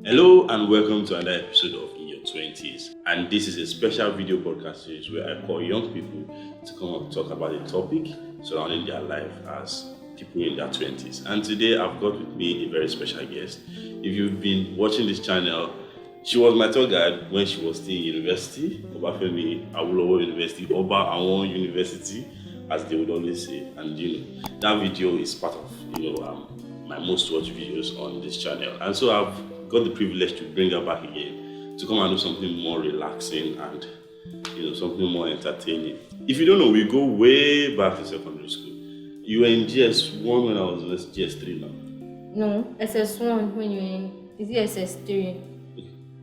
Hello and welcome to another episode of In Your 20's, and this is a special video podcast series where I call young people to come and talk about a topic surrounding their life as people in their 20's. And today I've got with me a very special guest. If you've been watching this channel, she was my tour guide when she was still in university, Obafemi Awolowo University, Oba Awon University, as they would always say. And that video is part of my most watched videos on this channel. And so I've got the privilege to bring her back again to come and do something more relaxing and something more entertaining. If you don't know, we go way back to secondary school. You were in GS1 when I was in GS3 now. No, SS1 when you were in, is it SS3?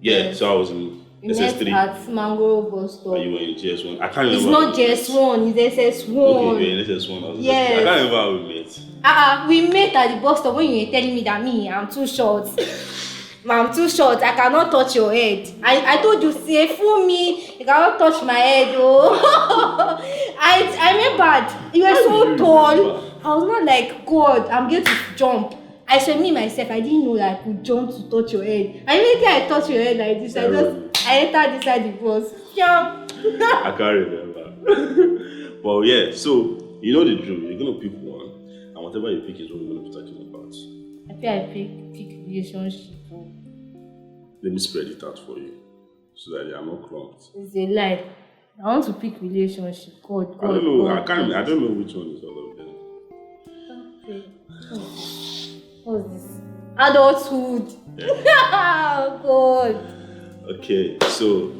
Yeah, yes. So I was in SS3. Met at Mango bus stop. And you were in GS1. I can't remember. It's not GS1, it's SS1. Okay, you were in SS1. Yes. I can't remember how we met. We met at the bus stop when you were telling me that I'm too short. I'm too short, I cannot touch your head. I told you, say, fool me, you cannot touch my head. Oh. I remembered, you were so tall. I was not like, God, I'm going to jump. I said, me myself, I didn't know that I could jump to touch your head. And immediately I touch your head like this, I entered inside the bus. Yeah. I can't remember. But yeah, so you know the drill. You're going to pick one, and whatever you pick is what we're going to be talking about. I think I pick relationship. Let me spread it out for you so that they are not clumped. It's a lie. I want to pick relationship. God. I don't know. I don't know which one is all of them. Okay. What's this? Adulthood. Yeah. God. Okay, so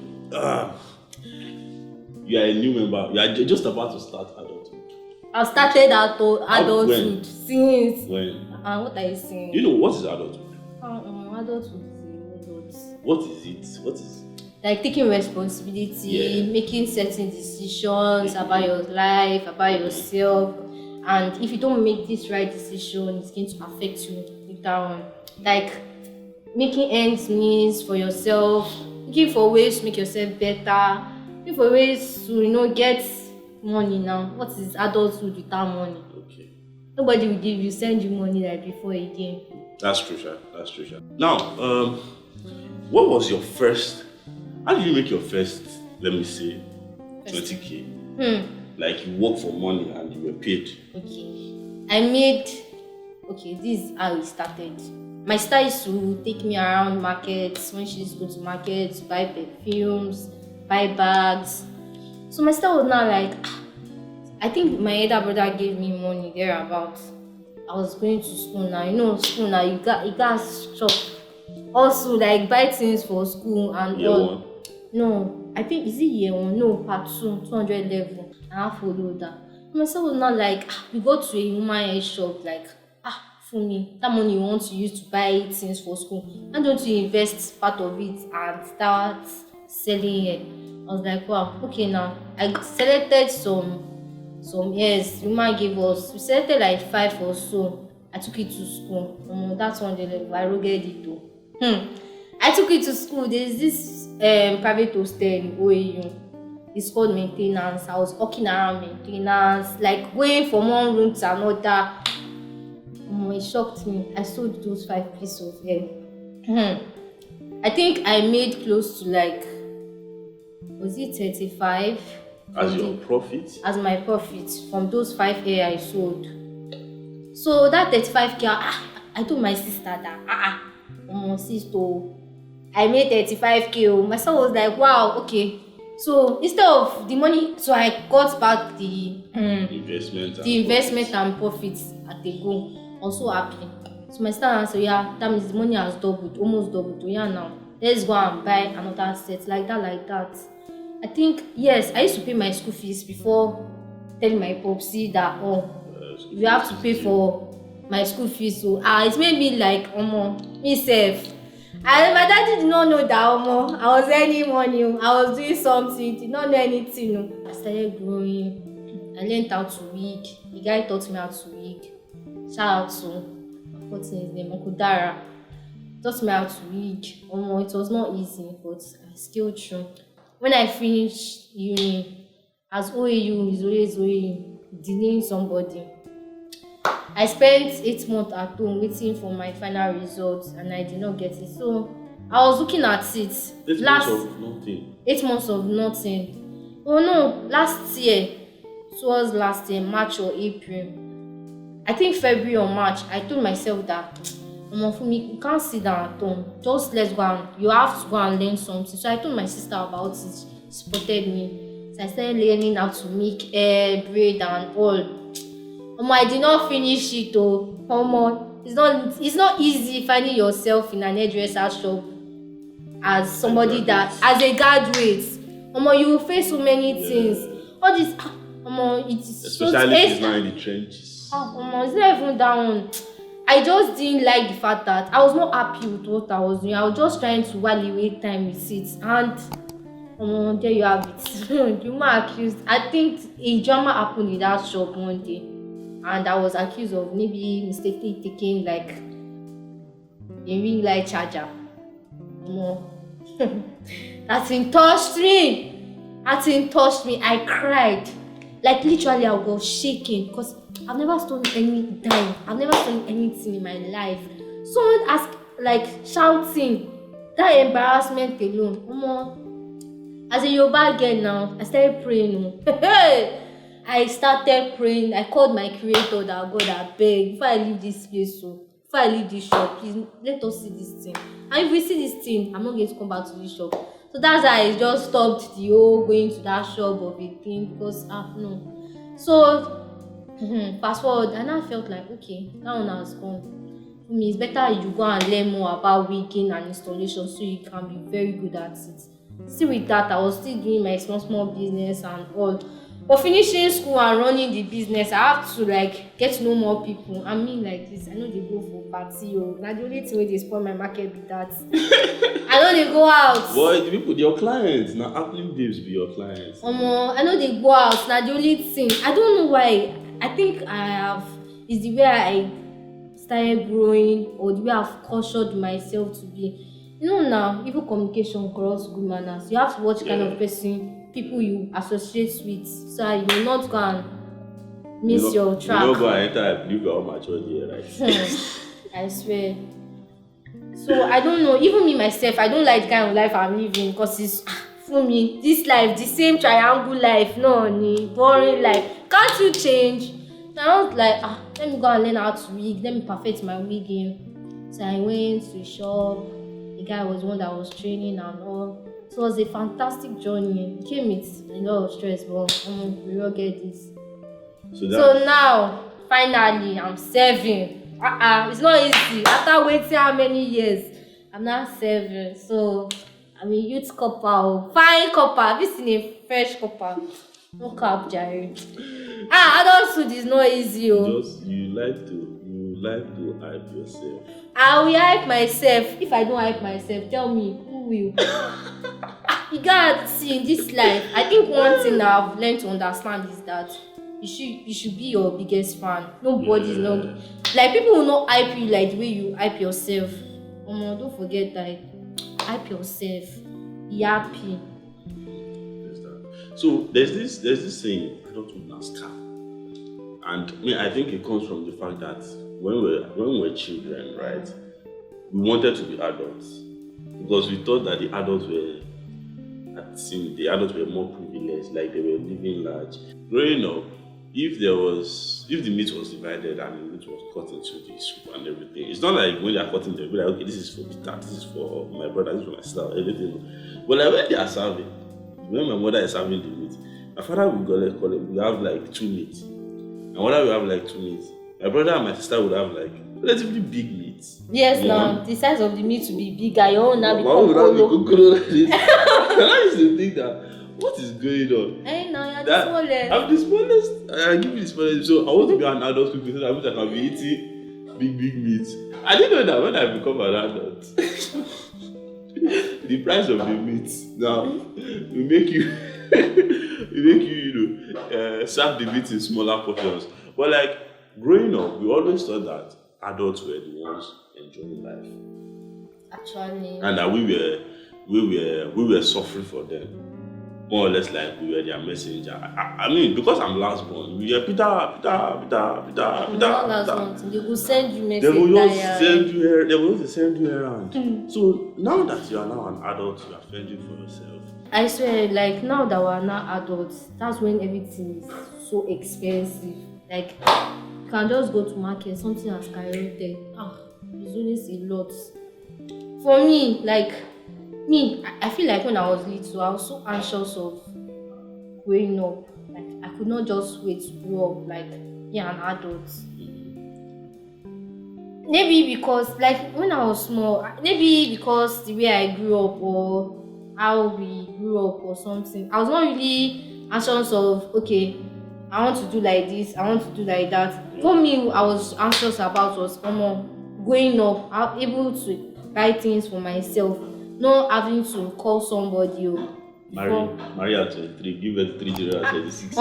you are a new member. You are just about to start adulthood. I've started adulthood since. When? What are you saying? You know what is adulthood? Adulthood. What is it? What is like taking responsibility, making certain decisions about your life, about yourself, and if you don't make this right decision, it's going to affect you later on. Like making ends meet for yourself, looking for ways to make yourself better, looking for ways to get money now. What is adulthood without money? Okay. Nobody will send you money like before again. That's true, sir. That's true, sir. Now, what was your first? How did you make your first? Let me say, 20K. Like you work for money and you were paid. Okay, this is how it started. My sister used to take me around markets when she used to go to markets, buy perfumes, buy bags. So my sister was now like, I think my elder brother gave me money thereabouts. I was going to school now. School now, you got shop. Also, like buy things for school and year all. One? No, I think is it year 1? No, part 2, 200 level. And I followed that. My son was not like, we go to a human hair shop, like, for me, that money you want to use to buy things for school. And don't you invest part of it and start selling it? I was like, wow, okay now. I selected some hairs. Human gave us. We selected like 5 or so. I took it to school. That's 100 level. I rugged it though. I took it to school. There's this private hostel in OAU. It's called maintenance. I was walking around maintenance, like going from one room to another. It shocked me. I sold those 5 pieces of hair. I think I made close to like, was it 35? As your profit? As my profit from those 5 hair I sold. So that 35K, I told my sister that, sister, I made 35K. My son was like, wow, okay. So instead of the money, so I got back the investment and profits at the go. I was so happy. So my sister said, yeah, that means the money has doubled, almost doubled. Yeah, now let's go and buy another set like that. I think, yes, I used to pay my school fees before telling my popsy that, you have to pay for my school fees. So it made me like, myself. And my daddy did not know that I was earning money. I was doing something, did not know anything. I started growing. I learned how to wig. The guy taught me how to wig. Shout out to, what's his name, Uncle Dara. Taught me how to wig. It was not easy, but I scaled through. When I finished uni, as OAU is always delaying somebody. I spent 8 months at home waiting for my final results and I did not get it. So I was looking at it. 8 months of nothing. 8 months of nothing. Oh no, last year, March or April. I think February or March, I told myself that, Fumi, you can't sit down at home. Just let's go and, you have to go and learn something. So I told my sister about it. She supported me. So I started learning how to make hair, braid and all. I did not finish it though. It's not easy finding yourself in an hairdresser shop as somebody that, as a graduate. You will face so many things. All this, it is especially if it's not in the trenches. It's not even that one. I just didn't like the fact that I was not happy with what I was doing. I was just trying to while away time with it, and there you have it. You were accused. I think a drama happened in that shop one day, and I was accused of maybe mistakenly taking like a ring light charger. That thing touched me. I cried. Like literally, I was shaking because I've never stolen any dime. I've never stolen anything in my life. Someone asked, like shouting, that embarrassment alone. As a Yoruba girl now, I started praying. I started praying. I called my creator that God, I beg, before I leave this place, before I leave this shop, please let us see this thing. And if we see this thing, I'm not going to come back to this shop. So that's why I just stopped the whole going to that shop of a thing because no. So fast forward, and I felt like okay, that one has gone. For me, it's better you go and learn more about wigging and installation so you can be very good at it. Still with that, I was still doing my small business and all. But finishing school and running the business, I have to like get to know more people. I mean like this, I know they go for party or now the only thing wey dey spoil my market be that. I know they go out. Boy, the people, your clients, now happening babes be your clients. I know they go out. Now the only thing, I don't know why. I think is the way I started growing or the way I've cautioned myself to be. Now, even communication corrupts good manners. You have to watch kind of people you associate with, so you will not go and miss your track. You don't go and enter a believe you're all mature here, right? I swear. So I don't know. Even me myself, I don't like the kind of life I'm living because it's for me this life, the same triangle life. No, boring life. Can't you change? I was like, let me go and learn how to wig. Let me perfect my wigging. So I went to a shop. The guy was one that was training and all. So it was a fantastic journey. It came with a lot of stress, but we all get this. So now, finally, I'm serving. It's not easy. After waiting how many years, I'm now serving. So I'm a youth copper, fine copper. This is a fresh copper. No cap, Jerry. Adulthood is not easy. You like to hype yourself. I will hype myself. If I don't hype myself, tell me who will. You gotta see in this life. I think one thing I've learned to understand is that you should be your biggest fan. Nobody's not like people will not hype you like the way you hype yourself. Don't forget that. Hype yourself. Be happy. So there's this saying, adulthood na scam. And I think it comes from the fact that when we were children, right, we wanted to be adults because we thought that the adults were more privileged, like they were living large. Growing up, if the meat was divided and the meat was cut into the soup and everything, it's not like when they are cutting, they'll be like, okay, this is for Peter, this is for my brother, this is for my sister, everything. But like when they are serving, when my mother is serving the meat, my father will have like 2 meat. My mother will have like 2 meat. My brother and my sister would have like relatively big meat. Yes, now the size of the meat will be bigger. Your own now become kolo. And I used to think that what is going on? Hey, now you're the smallest. I'm the smallest. I give you the smallest. So I want to be an adult quickly so that I can be eating big meat. I didn't know that when I become an adult, the price of the meat now will make you serve the meat in smaller portions. But like growing up, we always thought that adults were the ones enjoying life. Actually. And that we were suffering for them. more or less like we were their messenger. I mean, because I'm last born, we hear Peter. Not last month. They will send you message. They will just send you around. So now that you are now an adult, you are fending for yourself. I swear, like now that we're now adults, that's when everything is so expensive. Like you can just go to market, something has skyrocketed. It's always a lot. For me, I feel like when I was little, I was so anxious of growing up. Like I could not just wait to grow up like be an adult. Maybe because like when I was small, maybe because the way I grew up or how we grew up or something, I was not really anxious of okay, I want to do like this, I want to do like that. For me, I was anxious about was growing up, I'm able to buy things for myself, not having to call somebody or Marry at 23, give birth 3 children at 26.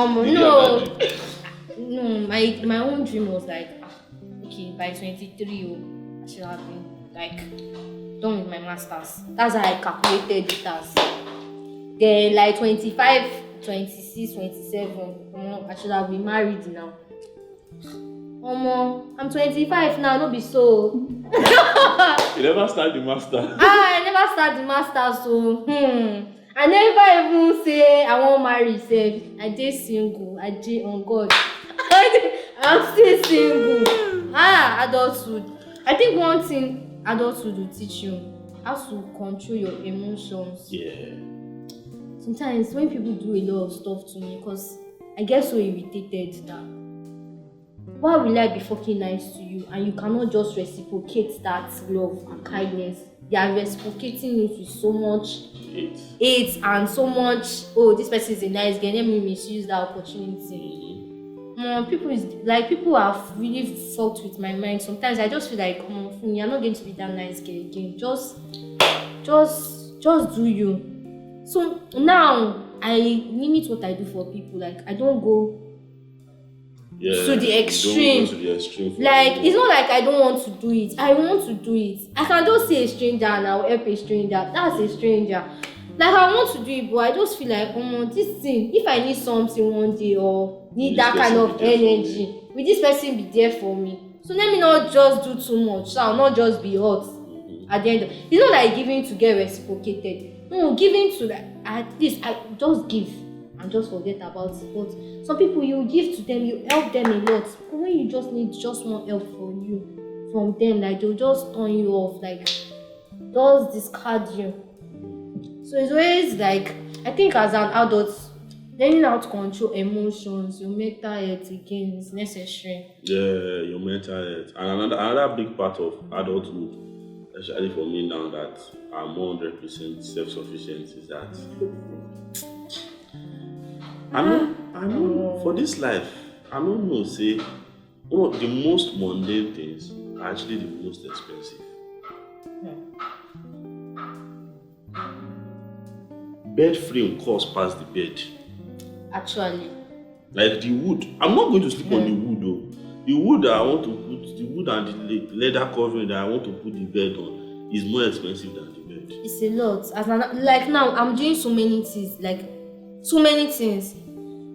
No, my own dream was like okay, by 23 I should have been like done with my masters. That's how I calculated it as. Then like 25, 26, 27, I should have been married now. I'm 25 now, no be so. You never start the master. I never start the master, so I never even say I won't marry self. I dey single. I dey on God. I'm still single. Adulthood. I think one thing adulthood will teach you how to control your emotions. Yeah. Sometimes when people do a lot of stuff to me, because I get so irritated that why will I be fucking nice to you and you cannot just reciprocate that love and kindness? They are reciprocating it with so much hate and so much, this person is a nice guy, let me misuse that opportunity. People have really fucked with my mind. Sometimes I just feel like, you're not going to be that nice guy again. Just do you. So now I limit what I do for people. Like I don't go to the extreme. Like it's not like I don't want to do it. I want to do it. I can just see a stranger and I will help a stranger. That's a stranger. Like I want to do it, but I just feel like this thing, if I need something one day or need that kind of energy, will this person be there for me? So let me not just do too much. So I'll not just be hot at the end of it's not like giving to get reciprocated. No, giving to like at least I just give and just forget about it. But some people you give to them, you help them a lot. But when you just need just one help from them, like they'll just turn you off, like just discard you. So it's always like I think as an adult, learning how to control emotions, your mental health again is necessary. Yeah, your mental health. And another big part of adulthood, especially for me now that I'm 100% self-sufficient, is that I know for this life, I don't know, say one of the most mundane things are actually the most expensive. Bed frame cost past the bed. Actually. Like the wood. I'm not going to sleep on the wood though. The wood that I want to put, the wood and the leather covering that I want to put the bed on is more expensive than the bed. It's a lot. Like now, I'm doing so many things.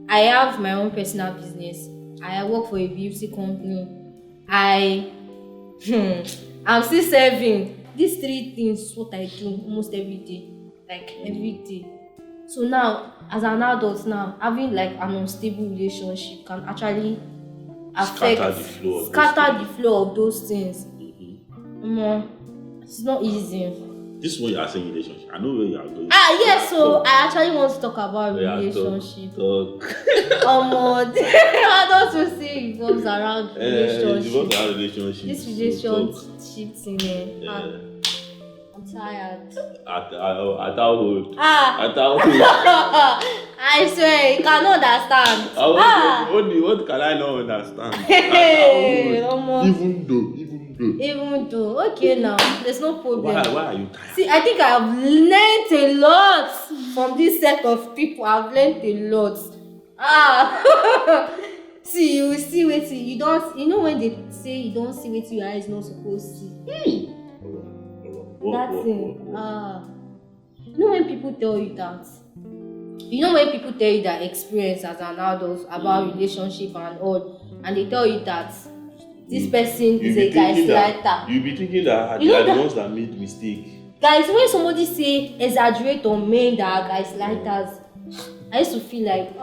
I have my own personal business. I work for a beauty company. I'm still serving. These 3 things is what I do almost every day. Like every day. So now, as an adult now, having like an unstable relationship can actually affect scatter the flow of those things. It's not easy. This is when you are saying relationship. I know where you are going. Yes, so I actually want to talk about relationship. Adults will say it revolves around relationship. This relationship thing. I'm tired. Adulthood. I swear, you cannot understand. What can I not understand? Even though. Okay, now there's no problem. Why are you tired? See, I think I've learned a lot from this set of people. I've learned a lot. See, you see what you don't. You know when they say you don't see what your eyes not supposed to see. That thing. You know when people tell you that You know when people tell you their experience as an adult about relationship and all, and they tell you that this person is a gaslighter. You'll be thinking that you they know are the that, ones that made mistake. guys, when somebody say exaggerate on men that are gaslighters, I used to feel like,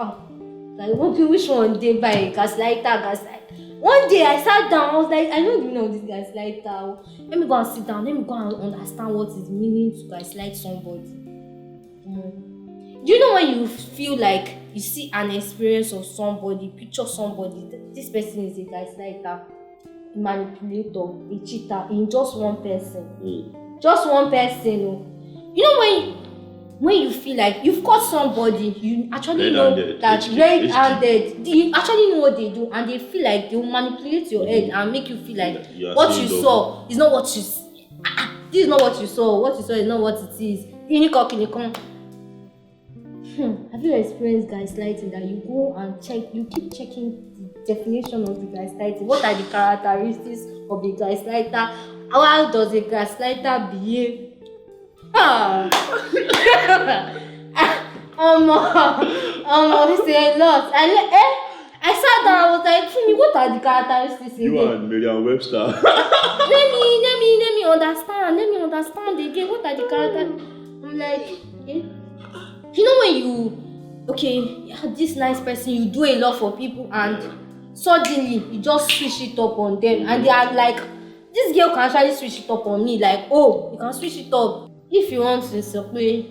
like which one they buy gaslighter. One day I sat down, I was like, I don't even know this gaslighter. Let me go and sit down, let me go and understand what is meaning to gaslight somebody. Do you know when you feel like you see an experience of somebody, picture somebody, this person is a gaslighter, a manipulator, a cheater in just one person. Just one person. You know when you feel like you've caught somebody, you actually know that red-handed, you actually know what they do, and they feel like they will manipulate your head and make you feel like what you saw is not what you see. This is not what you saw. What you saw is not what it is. Have you experienced gaslighting that you go and check, you keep checking the definition of the gaslighting? What are the characteristics of the gaslighter? How does a gaslighter behave? It's a lot. I sat down, I was like, Fumi, what are the characteristics again? You and Merriam-Webster. Let me understand. Let me understand again. What are the characteristics? I'm like, You know when you have this nice person, you do a lot for people, and suddenly you just switch it up on them, and they are like, this girl can actually switch it up on me, like, you can switch it up. If you want to supply,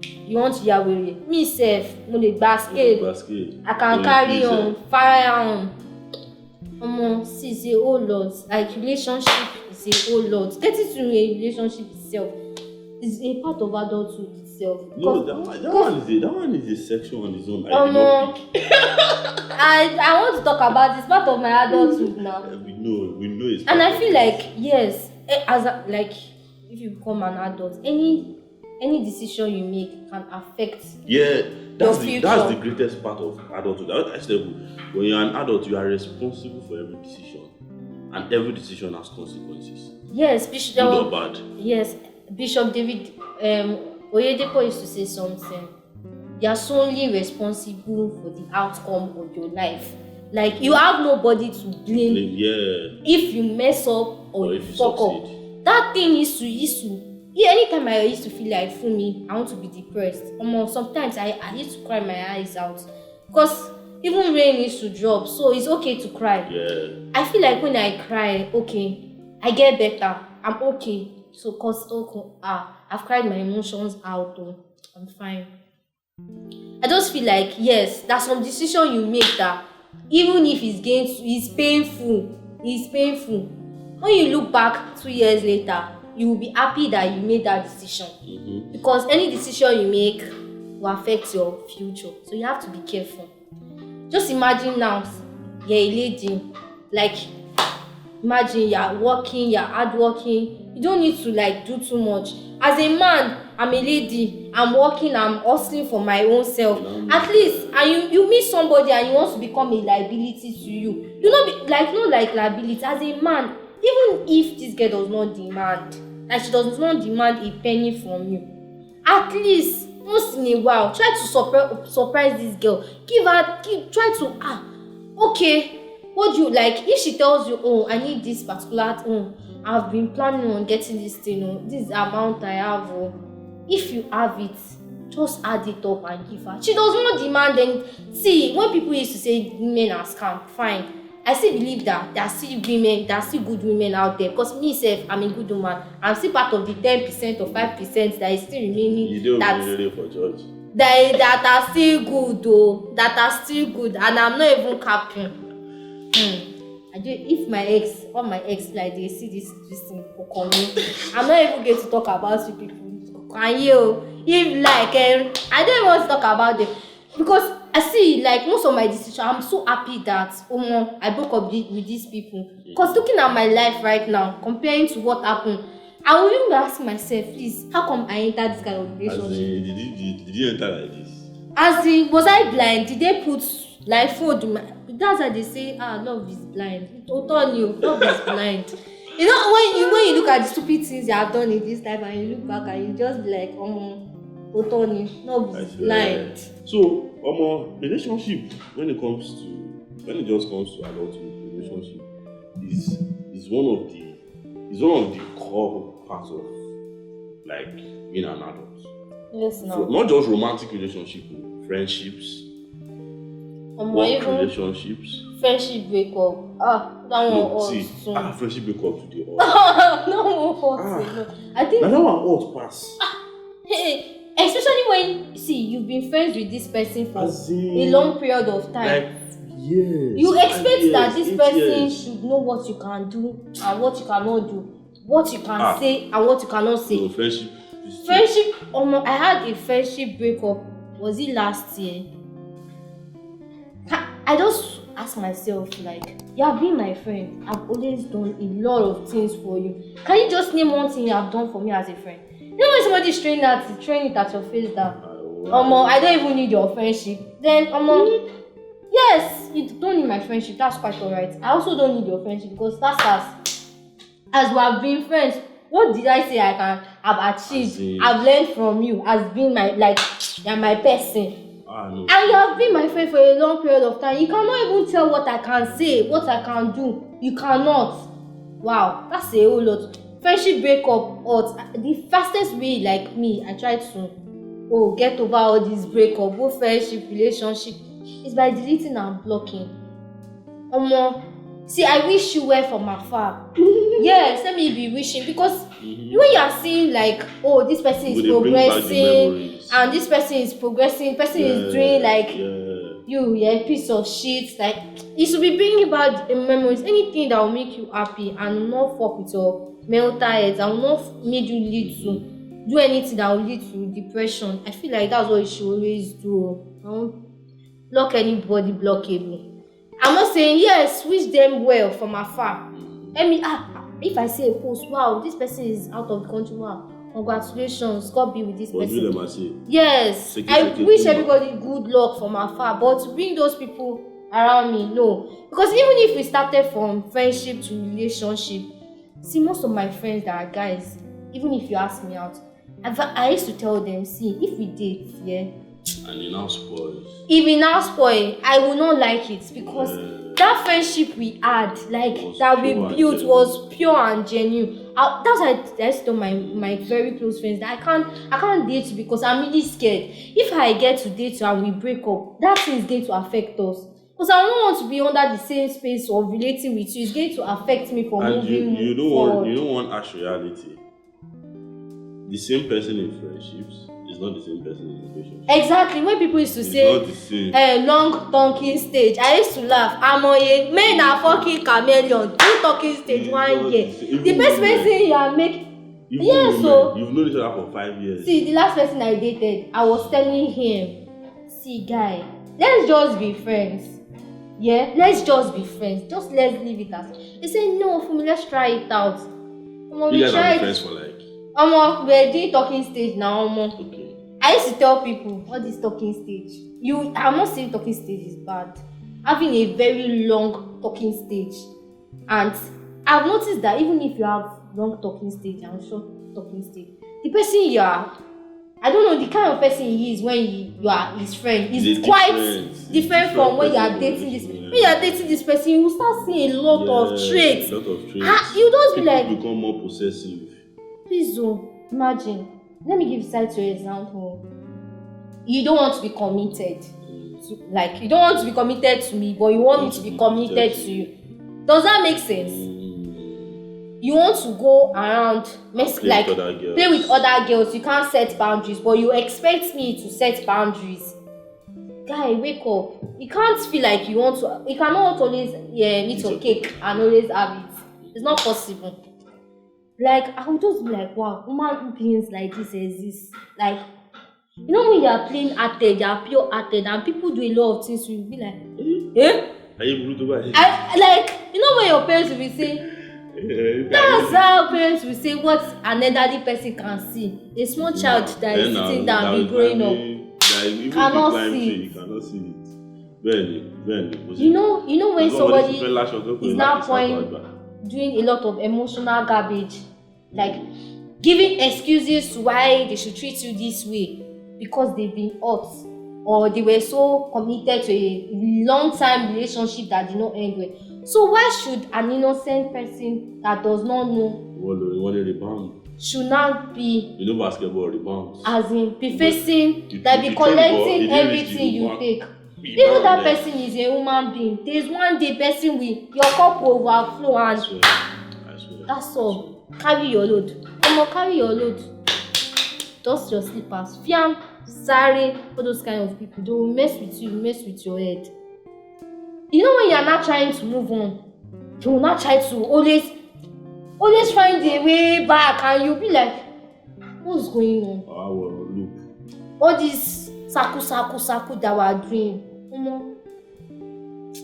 you want to Yahweh, me self, no the basket, I can carry on, fire on. See, it's a whole lot. Like relationship is a whole lot. Getting to a relationship itself is a part of adulthood itself. No, that one is a section on its own. I want to talk about this part of my adulthood now. We know it's. And I feel like yes, if you become an adult, any decision you make can affect that's the greatest part of adulthood. I said, when you're an adult, you are responsible for every decision, and every decision has consequences. Yes, Good or bad. Yes, Bishop David Oyedepo used to say something. You are solely responsible for the outcome of your life. Like you have nobody to blame. If you mess up or you fuck up. That thing used to anytime I used to feel like for me, I want to be depressed. Sometimes I used to cry my eyes out. Because even rain used to drop, so it's okay to cry. I feel like when I cry, I get better. I'm okay. So I've cried my emotions out, I'm fine. I just feel like yes, that's some decision you make that even if it's painful. When you look back 2 years later, you will be happy that you made that decision. Because any decision you make will affect your future. So you have to be careful. Just imagine now, you're a lady, like imagine you're working, you're hardworking. You don't need to do too much. As a man, I'm a lady, I'm working, I'm hustling for my own self. At least, and you meet somebody and you want to become a liability to you. You not like liability. As a man, even if this girl does not demand, she does not demand a penny from you, at least once in a while, try to surprise this girl. Try to what do you like? If she tells you, I need this particular I've been planning on getting this thing, this amount I have, if you have it, just add it up and give her. She does not demand any. See, when people used to say women are scam, fine. I still believe that there are still good women out there. Because me self, I'm a good woman. I'm still part of the 10% or 5% that is still remaining. You don't really for church. That are still good though. That are still good, and I'm not even capping. If all my ex like they see this thing for coming, I'm not even going to talk about you people. Can you? If I don't even want to talk about them because I see most of my decisions. I'm so happy that I broke up with these people. Because looking at my life right now, comparing to what happened, I will even ask myself, please, how come I entered this kind of relationship? Did you enter like this? Was I blind? Did they put food in my? That's why they say, love is blind. Love is blind. You know, when you look at the stupid things you have done in this life and you look back and you just be like, Totally, no I be swear. blind. So, relationship when it just comes to adulthood, relationship is one of the core parts of like being an adult. Yes, So, no. not just romantic relationship, friendships, work Even relationships. friendship break up. That No, one see, soon. friendship break up today. No one no. I think Now that one hot pass. hey, especially when you've been friends with this person for As in, a long period of time. like years. You expect years, that this 8 person years. should know what you can do and what you cannot do, what you can say and what you cannot say. No, friendship. I had a friendship breakup. Was it last year? I just ask myself, like, you have been my friend. I've always done a lot of things for you. Can you just name one thing you have done for me as a friend? You know when somebody is throwing it at your face that I don't even need your friendship. Then yes, you don't need my friendship. That's quite alright. I also don't need your friendship because that's as we have been friends. What did I say I can have achieved? I've learned from you as being you're my person. No. And you have been my friend for a long period of time. You cannot even tell what I can say, what I can do. You cannot. Wow, that's a whole lot. Friendship breakup, the fastest way, like me, I try to get over all this breakup, both friendship, relationship, is by deleting and blocking. See, I wish you well from afar. Yes, let me be wishing because when you are seeing this person is progressing and this person is progressing, person is doing you're a piece of shit. You should be bringing back memories, anything that will make you happy and not fuck with your mental health and will not make you lead to do anything that will lead to depression. I feel like that's what you should always do. Don't block anybody blockable. I'm not saying yes, wish them well from afar. If I see a post, wow, this person is out of the country, wow, congratulations, God be with this person. Yes, I wish everybody good luck from afar, but to bring those people around me, no. Because even if we started from friendship to relationship, see, most of my friends that are guys, even if you ask me out, I used to tell them, see, if we date, and you now spoil. If we now spoil, I will not like it because that friendship we had, that we built, was pure and genuine. That's why I just told my very close friends that I can't date you because I'm really scared. If I get to date you and we break up, that thing is going to affect us. Because I don't want to be under the same space of relating with you. It's going to affect me for moving forward. You don't want harsh reality. The same person in friendships is not the same person in relationship. Exactly. When people used to say long talking stage, I used to laugh. Men are fucking chameleon. 2 talking stage 1 year. The best person you are making. You've known each other for 5 years. See, the last person I dated, I was telling him, see, guy, let's just be friends. Yeah, let's just be friends. Just let's leave it as. He said, no, for me, let's try it out. You guys have been friends for we're doing talking stage now. Okay. I used to tell people, what is talking stage? I'm not saying talking stage is bad. Having a very long talking stage. And I've noticed that even if you have long talking stage and short talking stage, the person you are, I don't know, the kind of person he is when you are his friend is quite different from when you are dating this. When you are dating this person, you will start seeing a lot of traits. You don't be like, become more possessive. Please imagine. Let me give you an example. You don't want to be committed. You don't want to be committed to me, but you want me to be committed to you. Does that make sense? You want to go around play with other girls. You can't set boundaries, but you expect me to set boundaries. Guy, wake up. You can't feel like you want to. You cannot always eat your cake and always have it. It's not possible. I would just be like, wow, human beings like this exist. You know when you are playing hearted, you are pure hearted, and people do a lot of things, you will be like, eh? Are you brutal about it? You know when your parents will be saying, that's how parents will say what an elderly person can see. A small child that is sitting down and growing up cannot see it. You cannot see it. Very. You know when somebody is now doing a lot of emotional garbage, giving excuses to why they should treat you this way. because they've been hurt or they were so committed to a long-time relationship that did not end well. So why should an innocent person that does not know What a rebound. should not be, You know basketball rebounds. as in be facing, You- that you be throw the ball, collecting it didn't reach everything the you one. take? Rebound Even that there. person is a human being. There's one day person will your cup will overflow I and swear. I swear. that's all. Carry your load. Carry your load. Dust your slippers. Fiam, sorry, all those kind of people. They will mess with you, mess with your head. You know when you are not trying to move on, you will not try to always find a way back, and you'll be like, what's going on? I will look. All this saku that we're doing.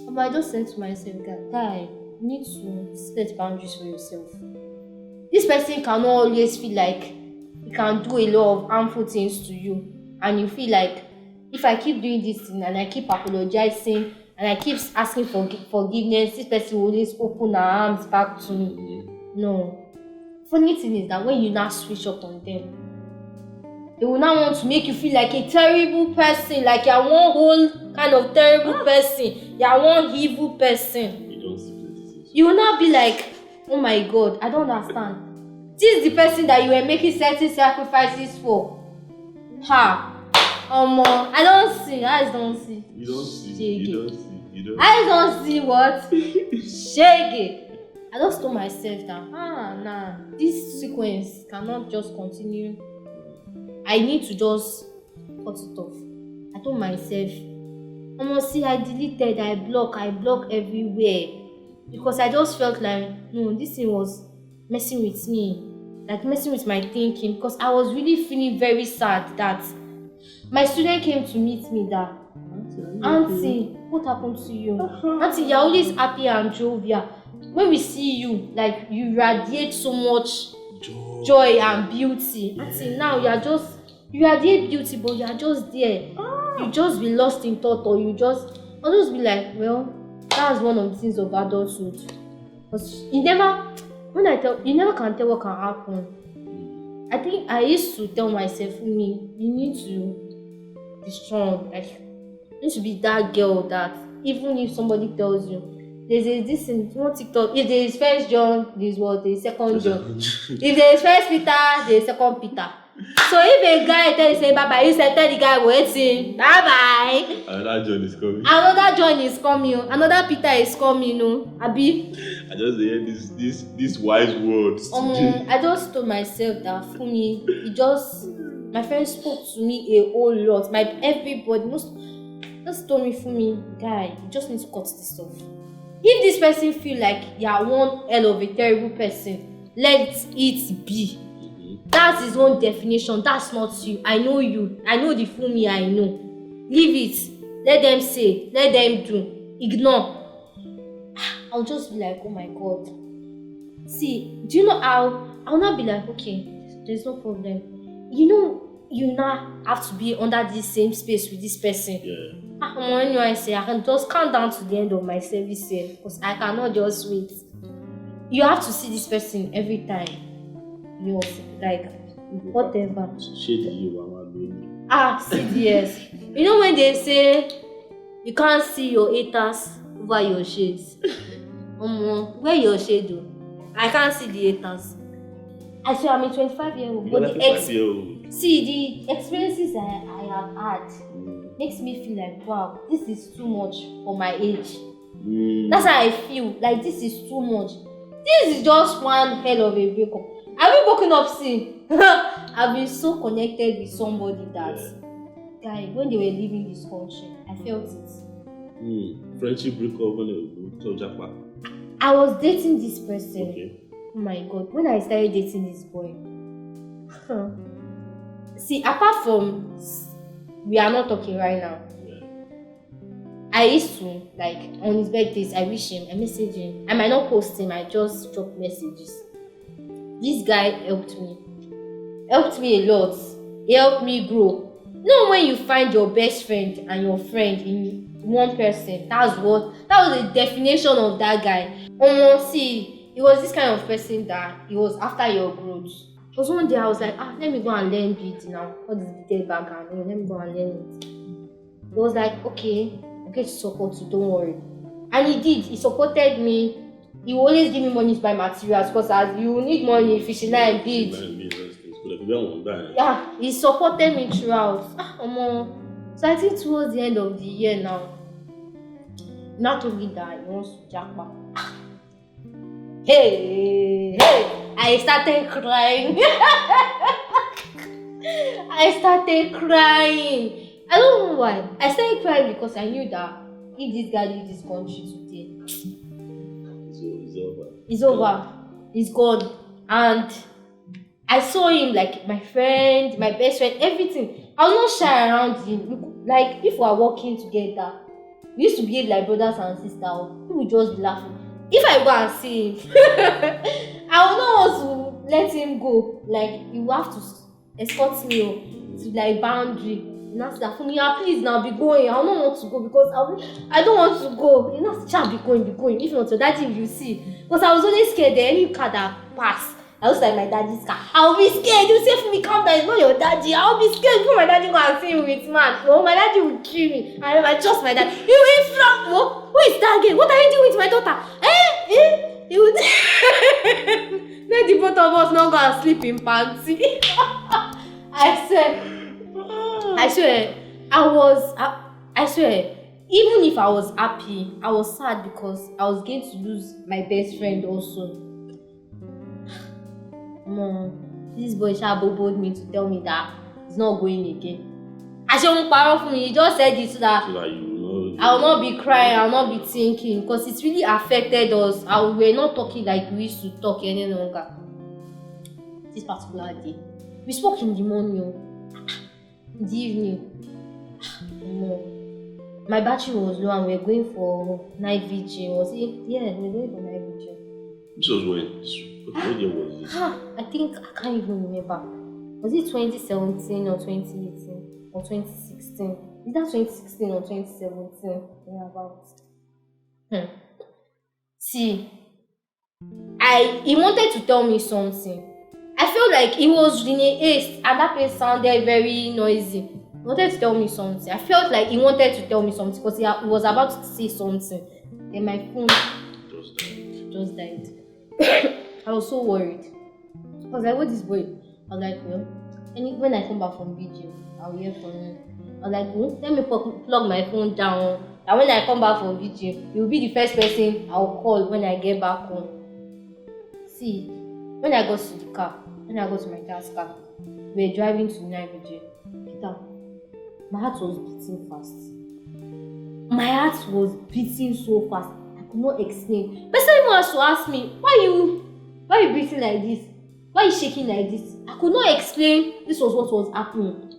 But I just said to myself, guy, you need to set boundaries for yourself. This person cannot always feel like he can do a lot of harmful things to you, and you feel like if I keep doing this thing and I keep apologizing and I keep asking for forgiveness, this person will always open her arms back to me. No. Funny thing is that when you now switch up on them, they will now want to make you feel like a terrible person, like you're one whole kind of terrible person, you're one evil person. You don't see places. You will not be like, oh my God, I don't understand. This is the person that you were making certain sacrifices for. I don't see. Eyes don't see. You don't see. Shege. You don't see. You don't Eyes don't see what? Shege. I just told myself that, nah, this sequence cannot just continue. I need to just cut it off. I told myself, I deleted, I block everywhere. Because I just felt like, no, this thing was messing with me. Like messing with my thinking. Because I was really feeling very sad that my student came to meet me that, Auntie, what happened to you? Auntie, you're always happy and jovial. When we see you, like you radiate so much joy and beauty. Auntie, now you radiate beauty, but you are just there. You just be lost in thought, or I'll just be like, well, that's one of the things of adulthood. Because you never can tell what can happen. I think I used to tell myself, you need to be strong. Like, you need to be that girl that even if somebody tells you, there's this in one TikTok, if there is first John, there is what? There is second John. If there is first Peter, there is second Peter. So if a guy tell you say bye bye, you say tell the guy waiting, bye bye. Another John is coming. Another John is coming. Another Peter is coming. Abi. I just hear these wise words. I just told myself that for me, my friend spoke to me a whole lot. Everybody just told me, for me, guy, you just need to cut this off. If this person feel like you are one hell of a terrible person, let it be. That's his own definition. That's not you. I know you. I know the full me I know. Leave it. Let them say. Let them do. Ignore. I'll just be like, oh my God. See, do you know how I'll not be like, okay, there's no problem. You now have to be under the same space with this person. Yeah. When I say I can just count down to the end of my service here, because I cannot just wait. You have to see this person every time. Like whatever. Shady you, Mama, baby. CDS. You know when they say you can't see your haters over your shades. Where your shade though? I can't see the haters. I swear I'm a 25-year-old. But the experiences I have had makes me feel like, wow, this is too much for my age. That's how I feel. Like this is too much. This is just one hell of a breakup. Have you woken up since? I've been so connected with somebody that, guy, when they were leaving this country, I felt it. Friendship breakup when they were Japan. I was dating this person. Okay. Oh my God, when I started dating this boy, see, apart from we are not talking right now, I used to, like, on his birthdays, I wish him, I message him. I might not post him, I just drop messages. This guy helped me a lot. He helped me grow. You know when you find your best friend and your friend in one person, that was the definition of that guy. See, he was this kind of person that he was after your growth. Because one day I was like, let me go and learn beads now. What is beaded bag? Let me go and learn it. He was like, okay, I'm going to support you, don't worry. And he did. He supported me. He will always give me money to buy materials because as you need money, fishing line and beads. Yeah, he supported me throughout. So I think towards the end of the year now, not told me that he wants to jackpot. Hey, I started crying. I started crying. I don't know why. I started crying because I knew that if this guy leaves this country today, it's over. It's gone. And I saw him like my friend, my best friend, everything. I was not shy around him. Like if we are working together, we used to behave like brothers and sisters. People just be laughing. If I go and see him, I will not want to let him go. Like you have to escort me to like boundary. Now that for me, please now be going. I don't want to go because I don't want to go. You know, child be going. If not, your daddy will see. Because I was always scared that any car that pass, I was like my daddy's car. I'll be scared. You say for me, calm down. It's not your daddy. I'll be scared before my daddy go and see me with man. No, my daddy will kill me. I trust my dad. He will flap. No, who is that again? What are you doing with my daughter? He would. Let the both of us not go and sleep in panty. I swear, I swear, even if I was happy, I was sad because I was going to lose my best friend also. This boy boboed me to tell me that he's not going again. I shouldn't borrow for me. He just said it so that I will not be crying, I will not be thinking because it's really affected us. We're not talking like we used to talk any longer. This particular day, we spoke in the morning. In the evening, my battery was low and we were going for night vigil. Was it? Yeah, we were going for night vigil. This was what year was this? I think I can't even remember. Was it 2017 or 2018 or 2016? Is that 2016 or 2017? About. See, he wanted to tell me something. I felt like he was in a haste and that place sounded very noisy. He wanted to tell me something. I felt like he wanted to tell me something because he was about to say something. Then my phone just died. I was so worried. I was like, what is boy? I was like, well, when I come back from VG, I'll hear from him. I was like, let me plug my phone down. And when I come back from VG, you'll be the first person I'll call when I get back home. See, when I got to the car, when I got to my dad's car, we were driving to Nigeria. My heart was beating fast. My heart was beating so fast. I could not explain. But someone has to ask me, why are you breathing like this? Why are you shaking like this? I could not explain this was what was happening.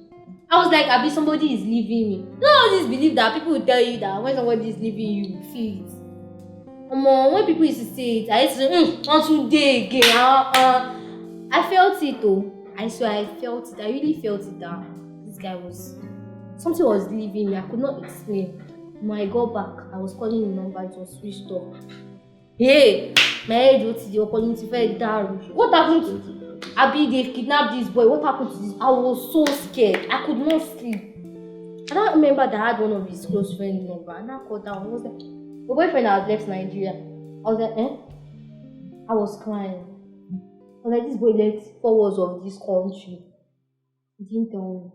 I was like, Abi, somebody is leaving me. No, I always believe that people will tell you that when somebody is leaving you, you feel it. When people used to say it, I used to say, on today again. I felt it though. I swear I felt it. I really felt it that this guy something was leaving me. I could not explain. When I got back, I was calling the number, it was switched off. Hey, my head was calling to very down. What happened to Abi? They've kidnapped this boy. What happened to this? I was so scared. I could not sleep. And I remember that I had one of his close friends' number, and I called down. I was like, my boyfriend had left Nigeria. I was like, I was crying. I was like, this boy left 4 walls of this country. He didn't tell me.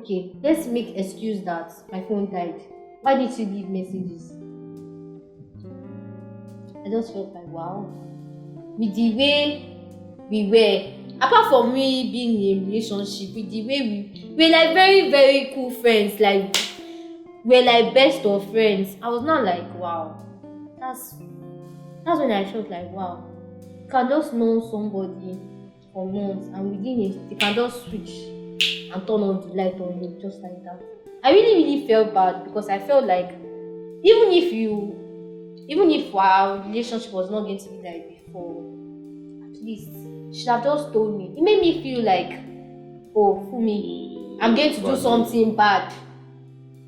Okay, let's make excuse that my phone died. Why did you leave messages? I just felt like, wow. With the way we were, apart from me being in a relationship, with the way we're like very, very cool friends, like we're like best of friends. I was not like, wow. That's when I felt like, wow. You can just know somebody for months and within it, they can just switch and turn on the light on you just like that. I really felt bad because I felt like even if our relationship was not going to be like before, at least she should have just told me. It made me feel like, oh, Fumi, I'm going to do something bad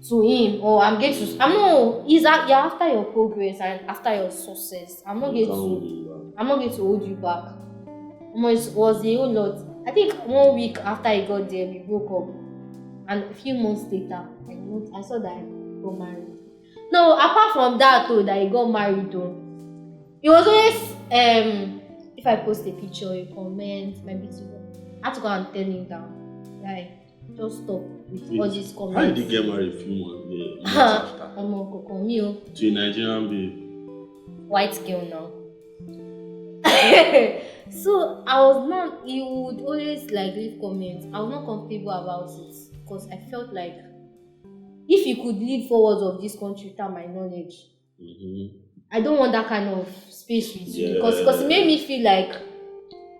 to him, or you're after your progress and after your success. I'm not going to hold you back. It was a whole lot. I think 1 week after he got there, we broke up. And a few months later, I saw that he got married. No, apart from that though, that he got married though, he was always if I post a picture, a comment, my beautiful, I had to go and tell him that, like, just stop with all these comments. How did he get married a few months after? To a Nigerian babe. White girl now. So he would always like leave comments. I was not comfortable about it because I felt like if he could lead forwards of this country without my knowledge, I don't want that kind of space with you because it made me feel like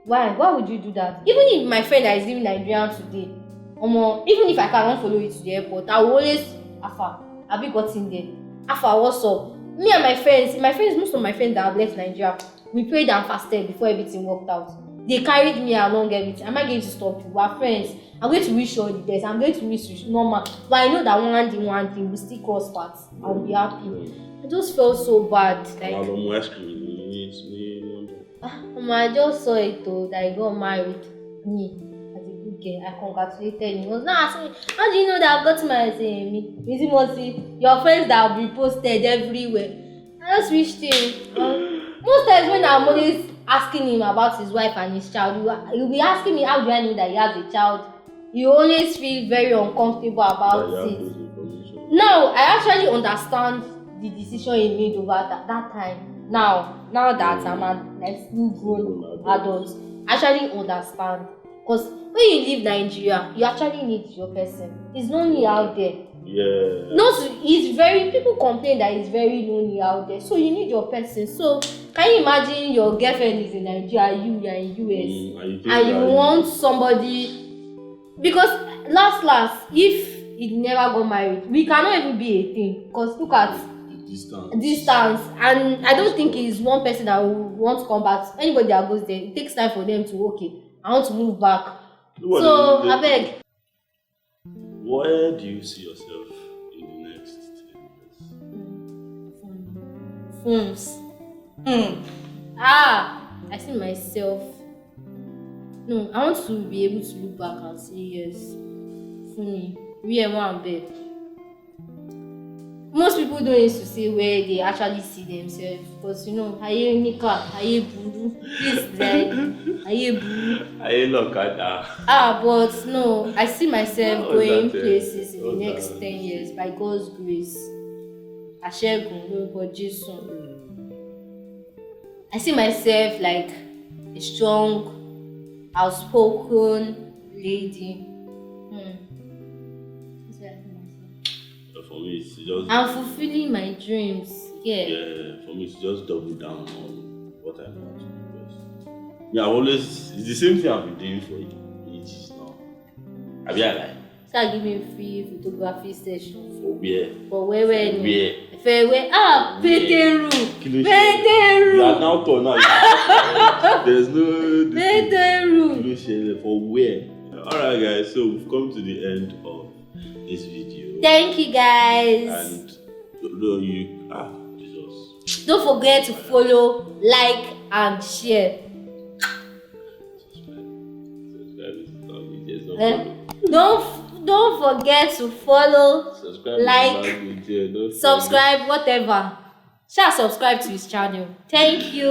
why would you do that? Even if my friend that is living in Nigeria today, even if I cannot follow you to the airport, I will always Afa, have you got in there? Afa, what's up? Me and my friends, most of my friends that have left Nigeria, we prayed and fasted before everything worked out. They carried me along everything. Am I going to stop you? We're friends. I'm going to wish you all the best. I'm going to wish you normal. But I know that one thing, we still cross paths. I'll be happy. I just felt so bad. Like, I just saw it though, that I got married. Me, as a good girl, I congratulated him. He was not asking me, how do you know that I've got married? Me, your friends that will be posted everywhere. I just wished him. Most times when I'm always asking him about his wife and his child, he'll be asking me, how do I know that he has a child? You always feel very uncomfortable about it. Now, I actually understand the decision he made over that time. Now that I'm a full grown adult, I actually understand. Because when you leave Nigeria, you actually need your person. It's lonely out there. Yeah. People complain that it's very lonely out there. So you need your person. So can you imagine your girlfriend is in Nigeria, you are in US, and you want somebody? Because last, if he never got married, we cannot even be a thing. Because look at distance, and I don't think he's one person that will want to come back. Anybody that goes there, it takes time for them to I want to move back. So I beg. Where do you see yourself in the next 10 years? Films. I see myself. No, I want to be able to look back and say yes. Funny. We are one bed. Most people don't used to say where they actually see themselves because aye nika, aye buru, this then, aye buru, aye lokada. But no, I see myself going places in the next 10 years by God's grace. Ashegun, no God Jesus. I see myself like a strong, outspoken lady. For me, it's just. I'm fulfilling my dreams. Yeah, for me, it's just double down on what I want to do best. Yeah, it's the same thing I've been doing for ages now. Have you like? Start giving free photography sessions. For where? For where? Peteru. You are now torn out. There's no. Peteru. For where? Alright, guys, so we've come to the end of this video. Thank you, guys. And Jesus. Don't forget to follow, like, and share. Don't forget to follow, subscribe, whatever. Shall subscribe to his channel. Thank you.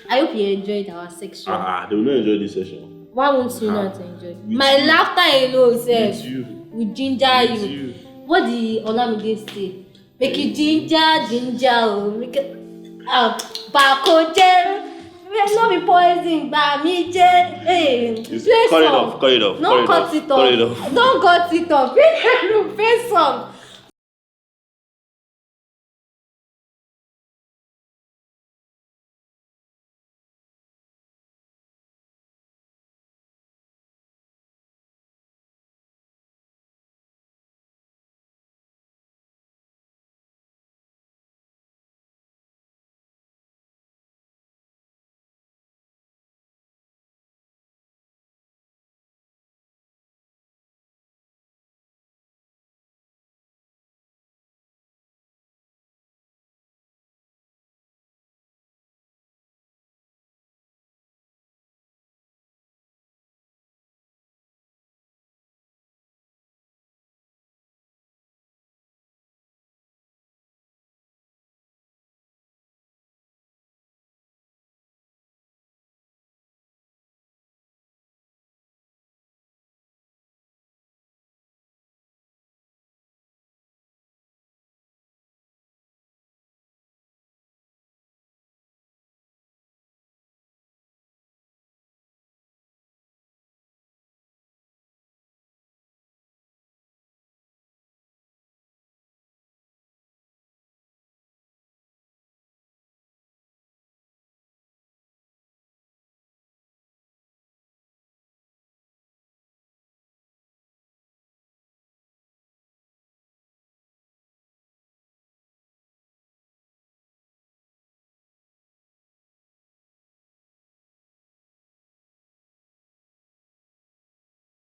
I hope you enjoyed our section. They will not enjoy this session. Why won't you not enjoy? My laughter alone says will ginger you. What did Olamide say? Make you ginger. Make it bako je. Will not be poison by me je. Hey, cut it off. Don't cut it off. Don't cut it off. Play song.